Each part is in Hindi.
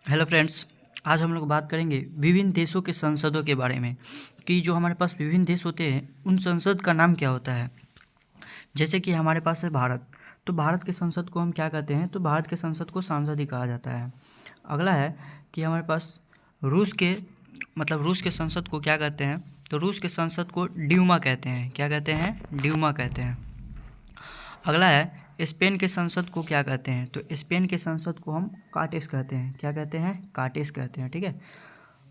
हेलो फ्रेंड्स, आज हम लोग बात करेंगे विभिन्न देशों के संसदों के बारे में कि जो हमारे पास विभिन्न देश होते हैं उन संसद का नाम क्या होता है। जैसे कि हमारे पास है भारत, तो भारत के संसद को हम क्या कहते हैं, तो भारत के संसद को सांसद ही कहा जाता है। अगला है कि हमारे पास रूस के संसद को क्या कहते हैं, तो रूस के संसद को ड्यूमा कहते हैं। क्या कहते हैं? ड्यूमा कहते हैं। अगला है स्पेन के संसद को क्या कहते हैं, तो स्पेन के संसद को हम कार्टेस कहते हैं। क्या कहते हैं? कार्टेस कहते हैं। ठीक है।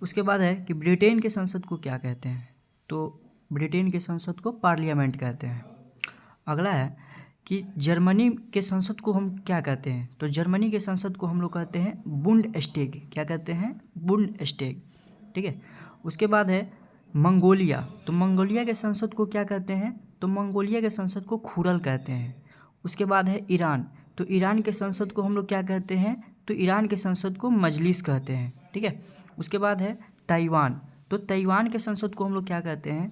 उसके बाद है कि ब्रिटेन के संसद को क्या कहते हैं, तो ब्रिटेन के संसद को पार्लियामेंट कहते हैं। अगला है कि जर्मनी के संसद को हम क्या कहते हैं, तो जर्मनी के संसद को हम लोग कहते हैं बुंडस्टैग। क्या कहते हैं? बुंडस्टैग। ठीक है। उसके बाद है मंगोलिया, तो मंगोलिया के संसद को क्या कहते हैं, तो मंगोलिया के संसद को खुरल कहते हैं। उसके बाद है ईरान, तो ईरान के संसद को हम लोग क्या कहते हैं, तो ईरान के संसद को मजलिस कहते हैं। ठीक है। उसके बाद है ताइवान, तो ताइवान के संसद को हम लोग क्या कहते हैं,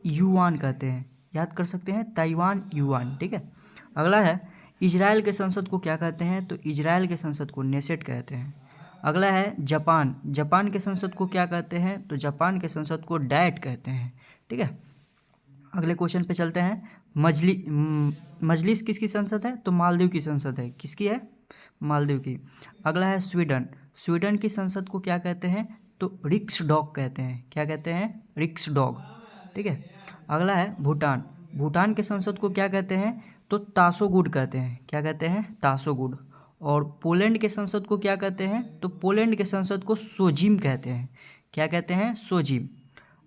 युआन कहते हैं। याद कर सकते हैं, ताइवान युआन। ठीक है। अगला है इजराइल के संसद को क्या कहते हैं, तो इजराइल के संसद को नेसेट कहते हैं। अगला है जापान, जापान के संसद को क्या कहते हैं, तो जापान के संसद को डायट कहते हैं। ठीक है। अगले क्वेश्चन पे चलते हैं। मजलिस किसकी संसद है, तो मालदीव की संसद है। किसकी है? मालदीव की। अगला है स्वीडन, स्वीडन की संसद को क्या कहते हैं, तो रिक्सडॉग कहते हैं। क्या कहते हैं? रिक्सडॉग। ठीक है। अगला है भूटान, भूटान के संसद को क्या कहते हैं, तो तासोगुड कहते हैं। क्या कहते हैं? तासोगुड। और पोलैंड के संसद को क्या कहते हैं, तो पोलैंड के संसद को सोजिम कहते हैं। क्या कहते हैं? सोजिम।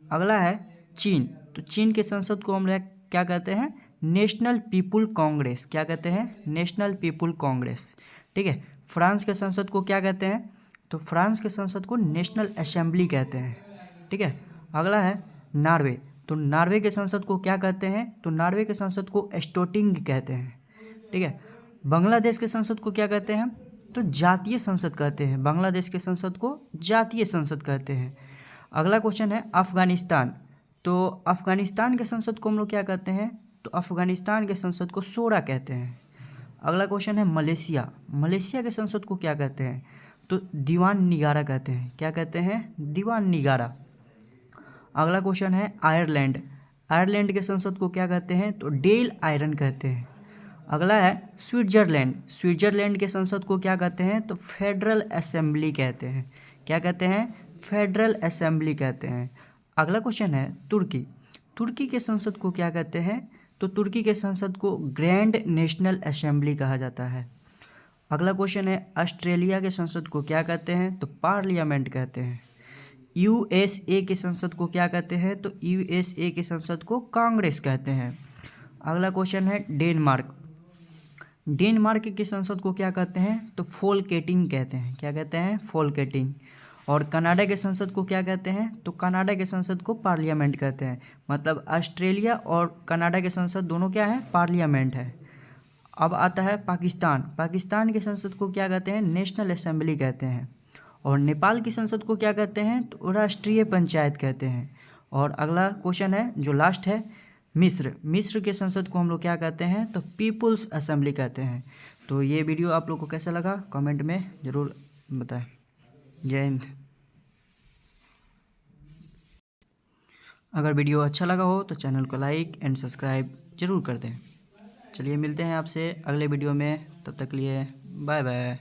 अगला है चीन, तो चीन के संसद को हम लोग क्या कहते हैं, नेशनल पीपुल कांग्रेस। क्या कहते हैं? National people Congress. ठीक है। फ्रांस के संसद को क्या कहते हैं, तो फ्रांस के संसद को नेशनल असेंबली कहते हैं। ठीक है। अगला है नॉर्वे, तो नॉर्वे के संसद को क्या कहते हैं, तो नॉर्वे के संसद को स्टोटिंग कहते हैं। ठीक है। बांग्लादेश के संसद को क्या कहते हैं, तो जातीय संसद कहते हैं। बांग्लादेश के संसद को जातीय संसद कहते हैं। अगला क्वेश्चन है अफगानिस्तान, तो अफगानिस्तान के संसद को हम लोग क्या कहते हैं, तो अफगानिस्तान के संसद को शोरा कहते हैं। अगला क्वेश्चन है मलेशिया, मलेशिया के संसद को क्या कहते हैं, तो दीवान निगारा कहते हैं। क्या कहते हैं? दीवान निगारा। अगला क्वेश्चन है आयरलैंड, आयरलैंड के संसद को क्या कहते हैं, तो डेल आयरन कहते हैं। अगला है स्विट्जरलैंड, स्विट्जरलैंड के संसद को क्या कहते हैं, तो फेडरल असेंबली कहते हैं। क्या कहते हैं? फेडरल असेंबली कहते हैं। अगला क्वेश्चन है तुर्की, तुर्की के संसद को क्या कहते हैं, तो तुर्की के संसद को ग्रैंड नेशनल असेंबली कहा जाता है। अगला क्वेश्चन है ऑस्ट्रेलिया के संसद को क्या कहते हैं, तो पार्लियामेंट कहते हैं। यूएसए के संसद को क्या कहते हैं, तो यूएसए के संसद को कांग्रेस कहते हैं। अगला क्वेश्चन है डेनमार्क, डेनमार्क की संसद को क्या कहते हैं, तो फोलकेटिंग कहते हैं। क्या कहते हैं? फोलकेटिंग। और कनाडा के संसद को क्या कहते हैं, तो कनाडा के संसद को पार्लियामेंट कहते हैं। मतलब ऑस्ट्रेलिया और कनाडा के संसद दोनों क्या है, पार्लियामेंट है। अब आता है पाकिस्तान, पाकिस्तान के संसद को क्या कहते हैं, नेशनल असेंबली कहते हैं। और नेपाल की संसद को क्या कहते हैं, तो राष्ट्रीय पंचायत कहते हैं। और अगला क्वेश्चन है जो लास्ट है मिस्र, मिस्र के संसद को हम लोग क्या कहते हैं, तो पीपुल्स असेंबली कहते हैं। तो ये वीडियो आप लोग को कैसा लगा कमेंट में ज़रूर बताएं। जय हिंद। अगर वीडियो अच्छा लगा हो तो चैनल को लाइक एंड सब्सक्राइब जरूर कर दें। चलिए मिलते हैं आपसे अगले वीडियो में, तब तक के लिए बाय बाय।